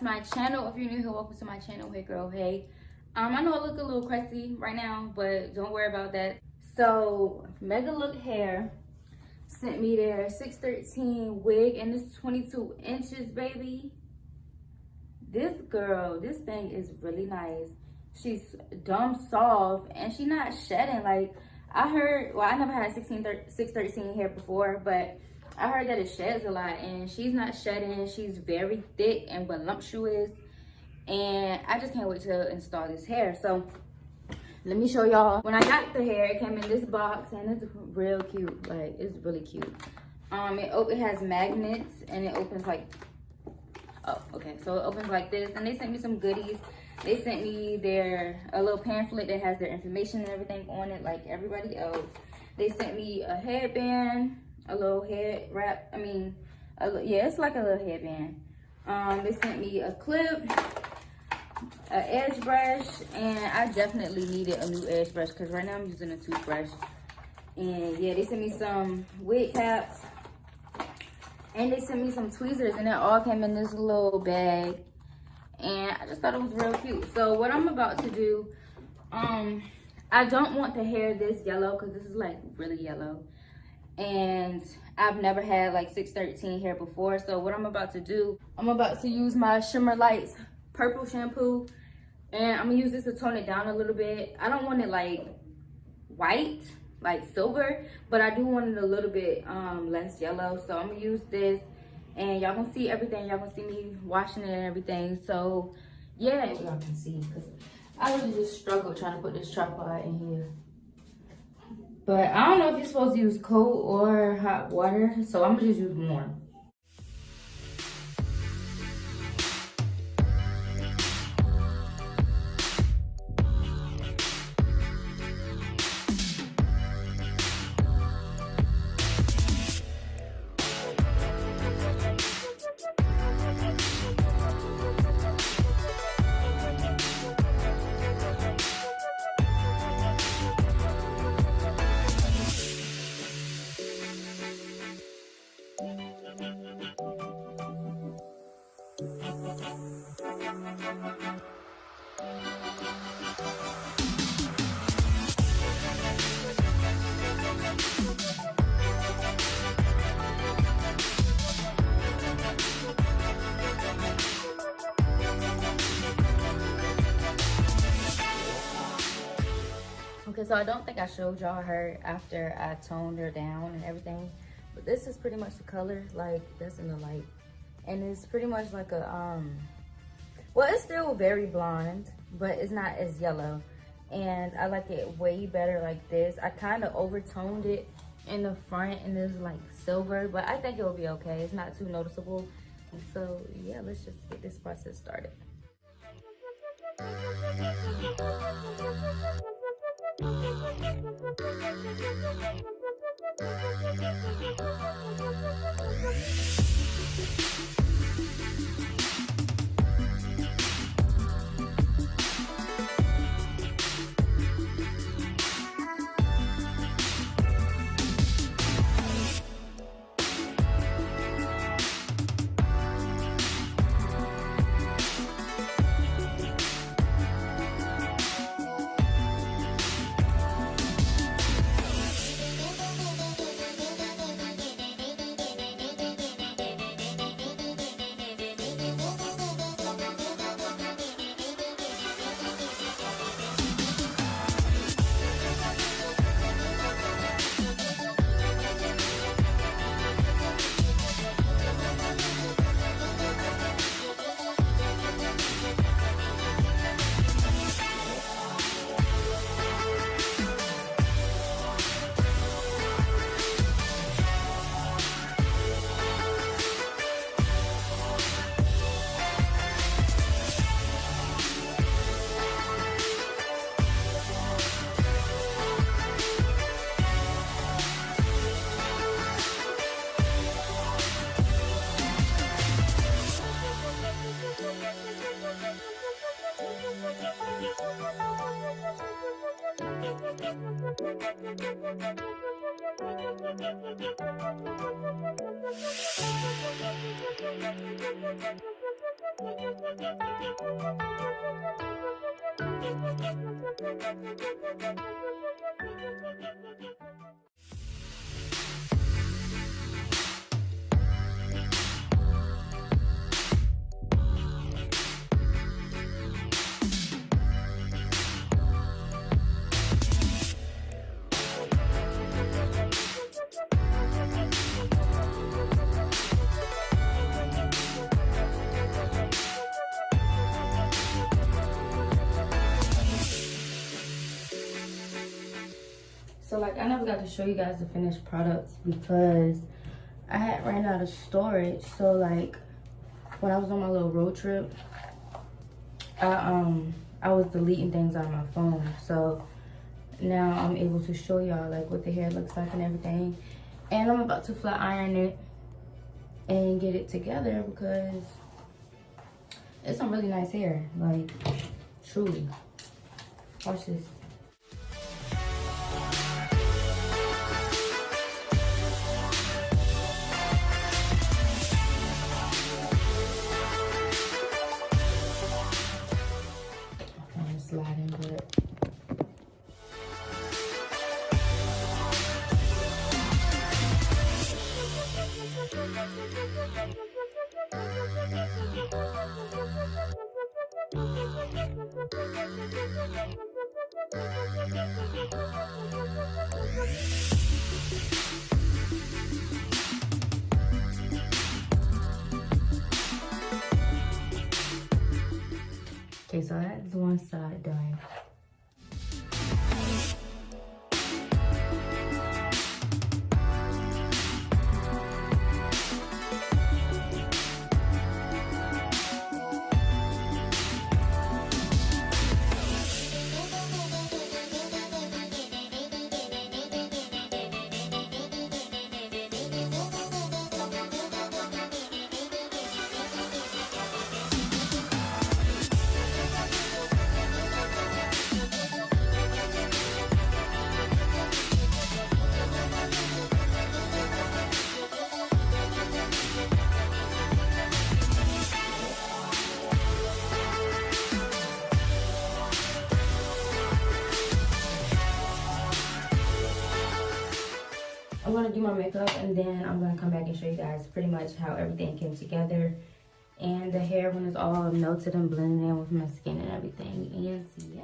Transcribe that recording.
to my channel. If you're new here, welcome to my channel. Hey girl, hey. I know I look a little crusty right now, but don't worry about that. So Megalook Hair sent me their 613 wig, and it's 22 inches, baby. This girl, this thing is really nice. She's dumb soft, and she's not shedding. Like, I heard, well, I never had 613 hair before, but I heard that it sheds a lot, and she's not shedding. She's very thick and voluptuous, and I just can't wait to install this hair. So let me show y'all. When I got the hair, it came in this box, and it's real cute. Like, it's really cute. It has magnets, and it opens like, oh, okay, so it opens like this. And they sent me some goodies. They sent me a little pamphlet that has their information and everything on it, like everybody else. They sent me a headband, a little head wrap. Yeah, it's like a little headband. They sent me a clip, an edge brush, and I definitely needed a new edge brush because right now I'm using a toothbrush. And yeah, they sent me some wig caps, and they sent me some tweezers, and it all came in this little bag. And I just thought it was real cute. So what I'm about to do, I don't want the hair this yellow because this is like really yellow. And I've never had like 613 hair before. So what I'm about to do, I'm about to use my Shimmer Lights purple shampoo. And I'm gonna use this to tone it down a little bit. I don't want it like white, like silver, but I do want it a little bit less yellow. So I'm gonna use this. And y'all gonna see everything. Y'all gonna see me washing it and everything. So yeah, y'all can see, because I really just struggled trying to put this tripod in here. But I don't know if you're supposed to use cold or hot water, so I'm gonna just use warm. Okay, so I don't think I showed y'all her after I toned her down and everything, but this is pretty much the color, like that's in the light, and it's pretty much like a well, it's still very blonde, but it's not as yellow, and I like it way better like this. I kind of overtoned it in the front, and it's like silver, but I think it will be okay. It's not too noticeable. And so yeah, let's just get this process started. So like I never got to show you guys the finished products because I had ran out of storage. So like when I was on my little road trip, I was deleting things on my phone. So now I'm able to show y'all like what the hair looks like and everything. And I'm about to flat iron it and get it together because it's some really nice hair, like truly. Watch this. I'm sliding, but okay, so that's one side done. I'm gonna do my makeup and then I'm gonna come back and show you guys pretty much how everything came together and the hair when it's all melted and blended in with my skin and everything. And yeah.